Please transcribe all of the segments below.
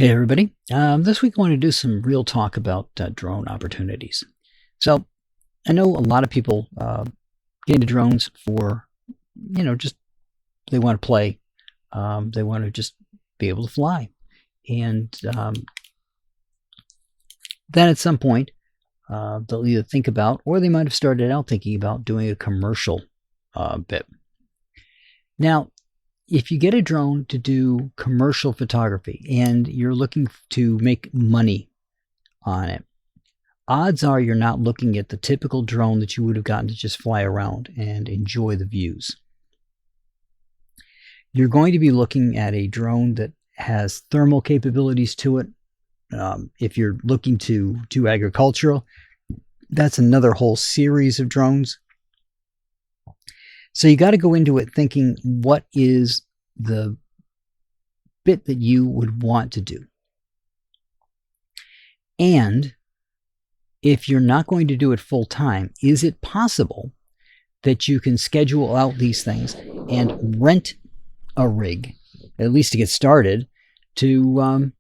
Hey everybody. This week I want to do some real talk about drone opportunities. So I know a lot of people get into drones for, just they want to play. They want to just be able to fly. And then at some point, they'll either think about, or they might have started out thinking about doing a commercial bit. Now, if you get a drone to do commercial photography and you're looking to make money on it, odds are you're not looking at the typical drone that you would have gotten to just fly around and enjoy the views. You're going to be looking at a drone that has thermal capabilities to it. If you're looking to do agricultural, that's another whole series of drones. So you got to go into it thinking, what is the bit that you would want to do? And if you're not going to do it full time, is it possible that you can schedule out these things and rent a rig, at least to get started, to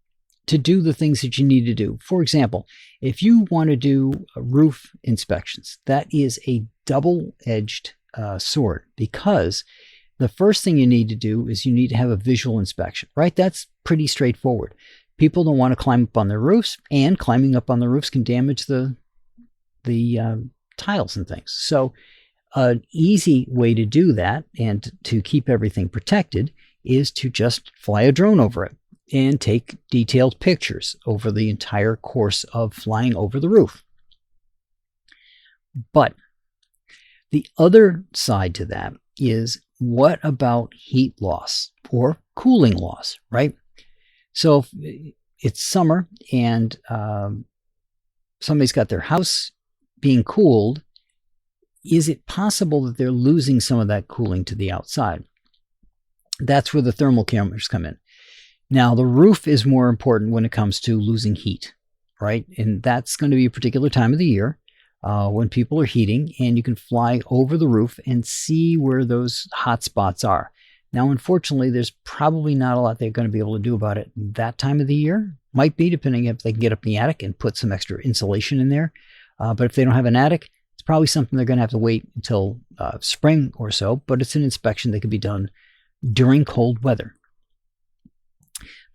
do the things that you need to do? For example, if you want to do roof inspections, that is a double-edged sword, because the first thing you need to do is you need to have a visual inspection, right? That's pretty straightforward. People don't want to climb up on their roofs, and climbing up on the roofs can damage the tiles and things. So an easy way to do that and to keep everything protected is to just fly a drone over it and take detailed pictures over the entire course of flying over the roof. But the other side to that is, what about heat loss or cooling loss, right? So if it's summer and somebody's got their house being cooled, is it possible that they're losing some of that cooling to the outside? That's where the thermal cameras come in. Now, the roof is more important when it comes to losing heat, right? And that's going to be a particular time of the year when people are heating, and you can fly over the roof and see where those hot spots are. Now, unfortunately, there's probably not a lot they're going to be able to do about it that time of the year. Might be, depending if they can get up in the attic and put some extra insulation in there. But if they don't have an attic, it's probably something they're going to have to wait until spring or so. But it's an inspection that can be done during cold weather.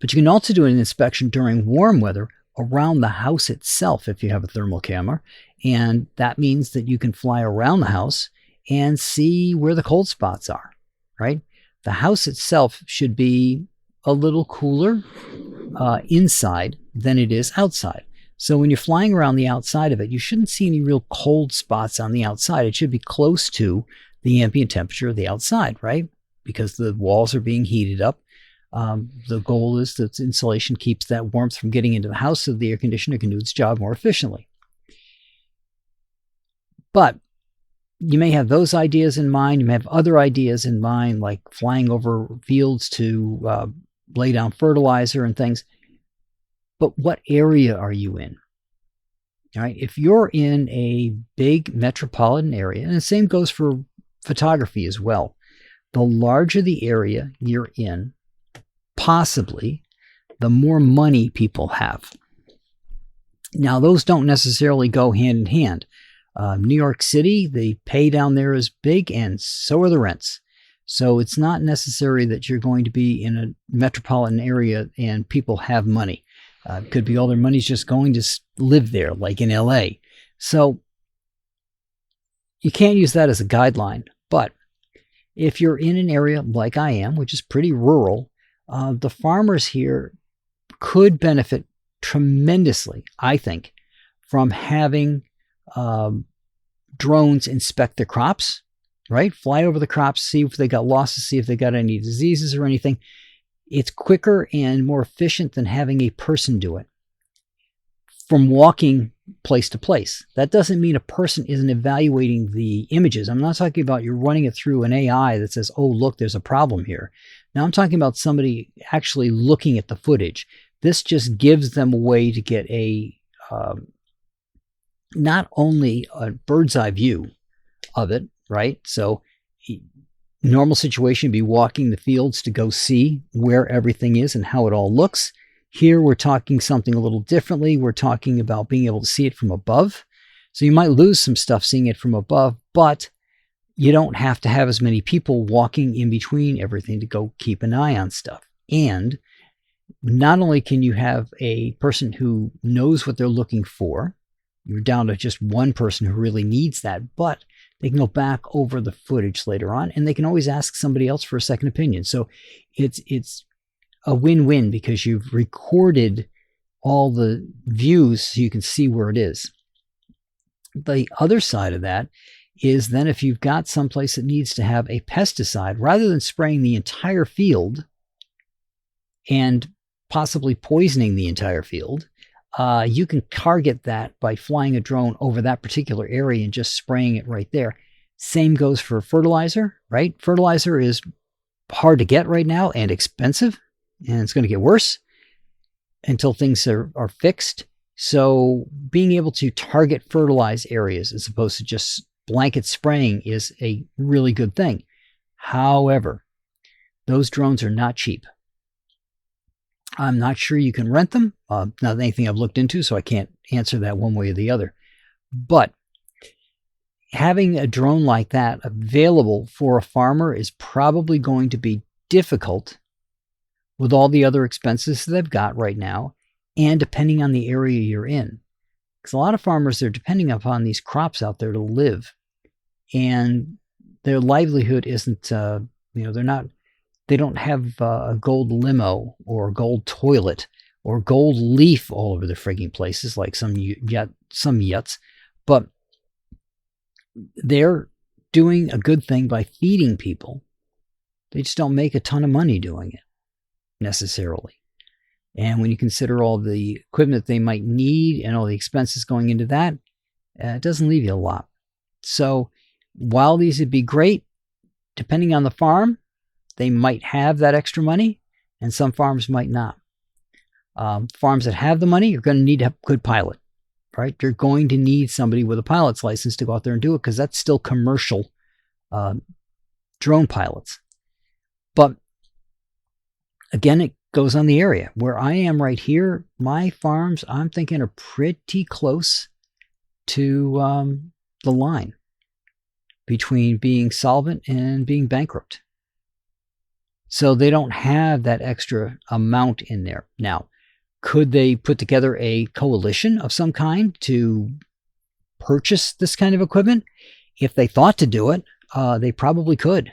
But you can also do an inspection during warm weather around the house itself if you have a thermal camera. And that means that you can fly around the house and see where the cold spots are, right? The house itself should be a little cooler inside than it is outside. So when you're flying around the outside of it, you shouldn't see any real cold spots on the outside. It should be close to the ambient temperature of the outside, right? Because the walls are being heated up. The goal is that insulation keeps that warmth from getting into the house so the air conditioner can do its job more efficiently. But you may have those ideas in mind. You may have other ideas in mind, like flying over fields to lay down fertilizer and things. But what area are you in? All right. If you're in a big metropolitan area, and the same goes for photography as well, the larger the area you're in, possibly, the more money people have. Now, those don't necessarily go hand in hand. New York City, the pay down there is big, and so are the rents. So it's not necessary that you're going to be in a metropolitan area and people have money. It could be all their money's just going to live there, like in LA. So you can't use that as a guideline. But if you're in an area like I am, which is pretty rural, the farmers here could benefit tremendously, I think, from having drones inspect their crops, right? Fly over the crops, see if they got losses, see if they got any diseases or anything. It's quicker and more efficient than having a person do it from walking place to place. That doesn't mean a person isn't evaluating the images. I'm not talking about you're running it through an AI that says, oh, look, there's a problem here. Now I'm talking about somebody actually looking at the footage. This just gives them a way to get a not only a bird's eye view of it, right? So normal situation would be walking the fields to go see where everything is and how it all looks. Here we're talking something a little differently. We're talking about being able to see it from above. So you might lose some stuff seeing it from above, but you don't have to have as many people walking in between everything to go keep an eye on stuff. And not only can you have a person who knows what they're looking for, you're down to just one person who really needs that, but they can go back over the footage later on, and they can always ask somebody else for a second opinion. So it's a win-win because you've recorded all the views so you can see where it is. The other side of that is then if you've got someplace that needs to have a pesticide, rather than spraying the entire field and possibly poisoning the entire field, you can target that by flying a drone over that particular area and just spraying it right there. Same goes for fertilizer, right? Fertilizer is hard to get right now and expensive, and it's going to get worse until things are fixed. So being able to target fertilized areas as opposed to just blanket spraying is a really good thing. However, those drones are not cheap. I'm not sure you can rent them. Not anything I've looked into, so I can't answer that one way or the other. But having a drone like that available for a farmer is probably going to be difficult with all the other expenses that they've got right now, and depending on the area you're in. Because a lot of farmers, they're depending upon these crops out there to live. And their livelihood isn't, they don't have a gold limo or a gold toilet or gold leaf all over the frigging places like some yuts. But they're doing a good thing by feeding people. They just don't make a ton of money doing it necessarily. And when you consider all the equipment they might need and all the expenses going into that, it doesn't leave you a lot. So while these would be great, depending on the farm, they might have that extra money, and some farms might not. Farms that have the money, you're going to need to have a good pilot, right? You're going to need somebody with a pilot's license to go out there and do it because that's still commercial drone pilots. But again, it goes on the area. Where I am right here, my farms, I'm thinking, are pretty close to the line between being solvent and being bankrupt. So they don't have that extra amount in there. Now, could they put together a coalition of some kind to purchase this kind of equipment? If they thought to do it, they probably could.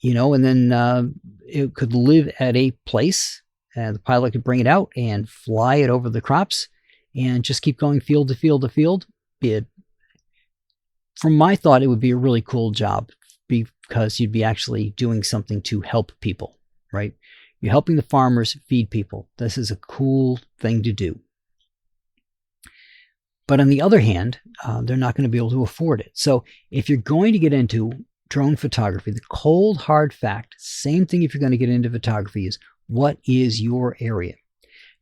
And then it could live at a place, and the pilot could bring it out and fly it over the crops and just keep going field to field to field. From my thought, it would be a really cool job because you'd be actually doing something to help people, right? You're helping the farmers feed people. This is a cool thing to do. But on the other hand, they're not going to be able to afford it. So if you're going to get into drone photography, the cold, hard fact, same thing if you're going to get into photography, is what is your area?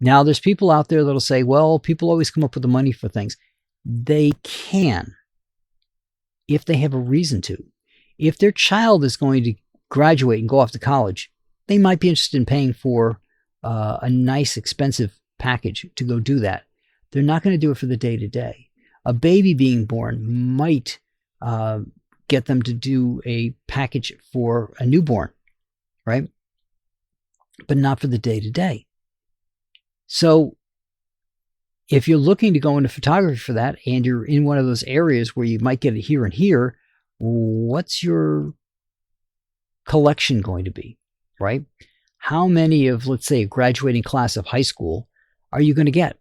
Now, there's people out there that'll say, well, people always come up with the money for things. They can, if they have a reason to. If their child is going to graduate and go off to college, they might be interested in paying for a nice, expensive package to go do that. They're not going to do it for the day-to-day. A baby being born might get them to do a package for a newborn, right? But not for the day-to-day. So if you're looking to go into photography for that, and you're in one of those areas where you might get it here and here, what's your collection going to be, right? How many of, let's say, a graduating class of high school are you going to get?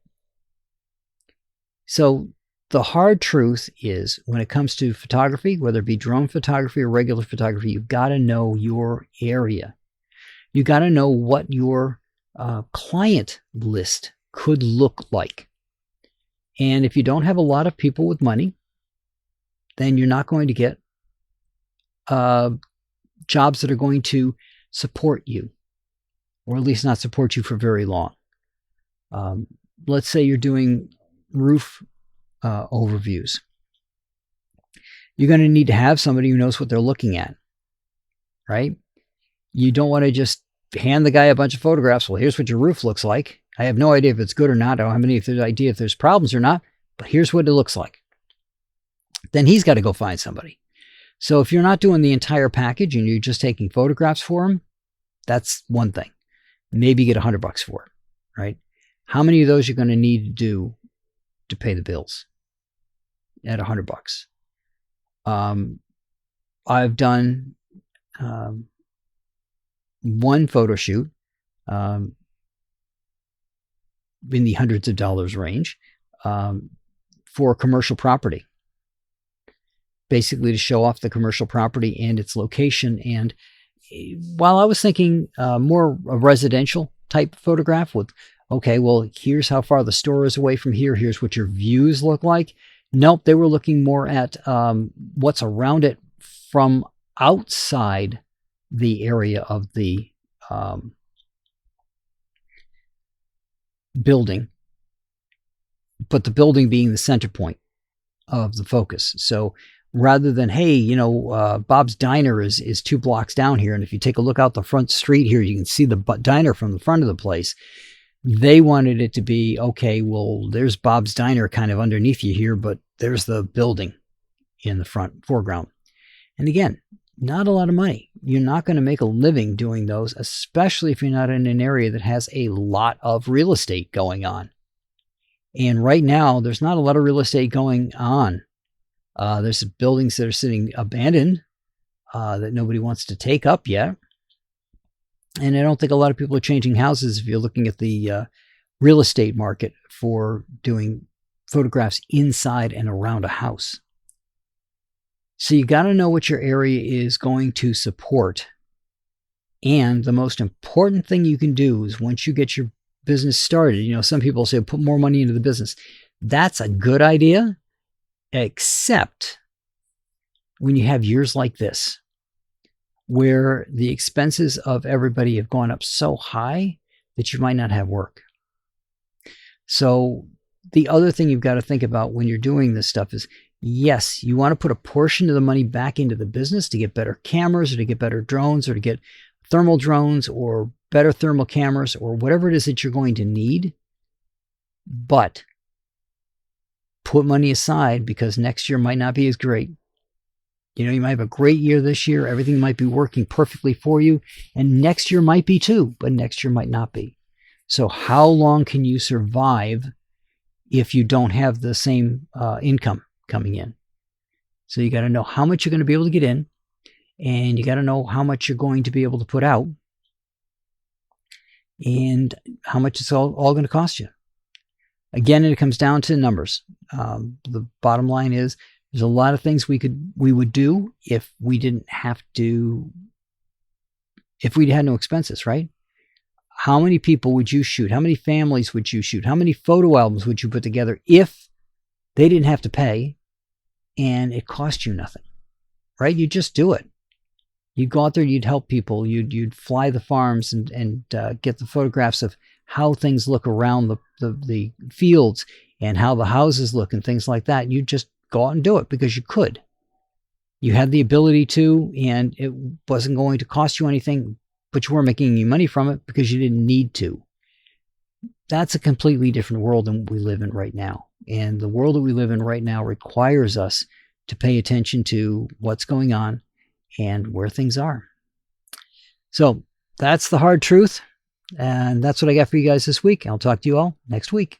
So the hard truth is, when it comes to photography, whether it be drone photography or regular photography, you've got to know your area. You got to know what your client list could look like. And if you don't have a lot of people with money, then you're not going to get jobs that are going to support you, or at least not support you for very long. Let's say you're doing roof overviews. You're going to need to have somebody who knows what they're looking at, right? You don't want to just hand the guy a bunch of photographs. Well, here's what your roof looks like. I have no idea if it's good or not. I don't have any idea if there's problems or not, but here's what it looks like. Then he's got to go find somebody. So if you're not doing the entire package and you're just taking photographs for him, that's one thing. Maybe get $100 for it, right? How many of those you're going to need to do to pay the bills at $100? I've done one photo shoot in the hundreds of dollars range for commercial property, basically to show off the commercial property and its location. And while I was thinking more a residential type photograph with, okay, well, here's how far the store is away from here. Here's what your views look like. Nope, they were looking more at what's around it from outside the area of the building, but the building being the center point of the focus. So rather than, hey, Bob's Diner is 2 blocks down here, and if you take a look out the front street here, you can see the diner from the front of the place. They wanted it to be, okay, well, there's Bob's Diner kind of underneath you here, but there's the building in the foreground. And again, not a lot of money. You're not going to make a living doing those, especially if you're not in an area that has a lot of real estate going on. And right now, there's not a lot of real estate going on. There's buildings that are sitting abandoned that nobody wants to take up yet. And I don't think a lot of people are changing houses if you're looking at the real estate market for doing photographs inside and around a house. So you got to know what your area is going to support. And the most important thing you can do is once you get your business started, some people say put more money into the business. That's a good idea, except when you have years like this, where the expenses of everybody have gone up so high that you might not have work. So the other thing you've got to think about when you're doing this stuff is, yes, you want to put a portion of the money back into the business to get better cameras or to get better drones or to get thermal drones or better thermal cameras or whatever it is that you're going to need. But put money aside because next year might not be as great. You might have a great year this year. Everything might be working perfectly for you. And next year might be too, but next year might not be. So how long can you survive if you don't have the same income coming in? So you got to know how much you're going to be able to get in, and you got to know how much you're going to be able to put out, and how much it's all going to cost you. Again, it comes down to numbers. The bottom line is there's a lot of things we would do if we had no expenses, right? How many people would you shoot? How many families would you shoot? How many photo albums would you put together if they didn't have to pay and it cost you nothing, right? You just do it. You'd go out there, you'd help people, you'd fly the farms and get the photographs of how things look around the fields and how the houses look and things like that. You'd just go out and do it because you could. You had the ability to, and it wasn't going to cost you anything, but you weren't making any money from it because you didn't need to. That's a completely different world than we live in right now. And the world that we live in right now requires us to pay attention to what's going on and where things are. So that's the hard truth. And that's what I got for you guys this week. I'll talk to you all next week.